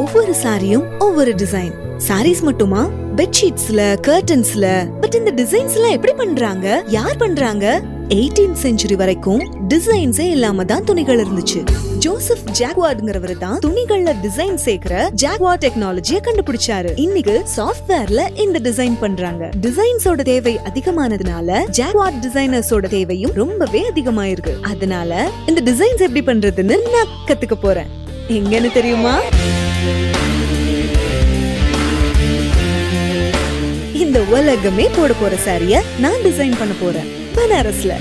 ஒவ்வொரு சாரியும் ஒவ்வொரு டிசைன். சாரீஸ் மட்டுமா, பெட்ஷீட்ஸ்ல, கர்டன்ஸ்ல. பட் இந்த டிசைன்ஸ்ல எப்படி பண்றாங்க, யார் பண்றாங்க? 18th century வரைக்கும் டிசைன்ஸே இல்லாம தான் துணிகள் இருந்துச்சு. ஜோசப் ஜாக்வார்ட்ங்கிறவரு தான் துணிகள்ல டிசைன் சேர்க்கிற ஜாக்வார் டெக்னாலஜியை கண்டுபிடிச்சாரு. இன்னைக்கு சாஃப்ட்வேர்ல இந்த டிசைன் பண்றாங்க. டிசைன்ஸோட தேவை அதிகமானதுனால ஜாக்வார் டிசைனர்ஸோட தேவையும் ரொம்பவே அதிகமாயிருக்கு. அதனால இந்த டிசைன்ஸ் எப்படி பண்றதுன்னு நான் கத்துக்க போறேன். எங்கன்னு தெரியுமா? இந்த உலகமே போட போற சாரிய நான் டிசைன் பண்ண போறேன், பனாரஸ்ல.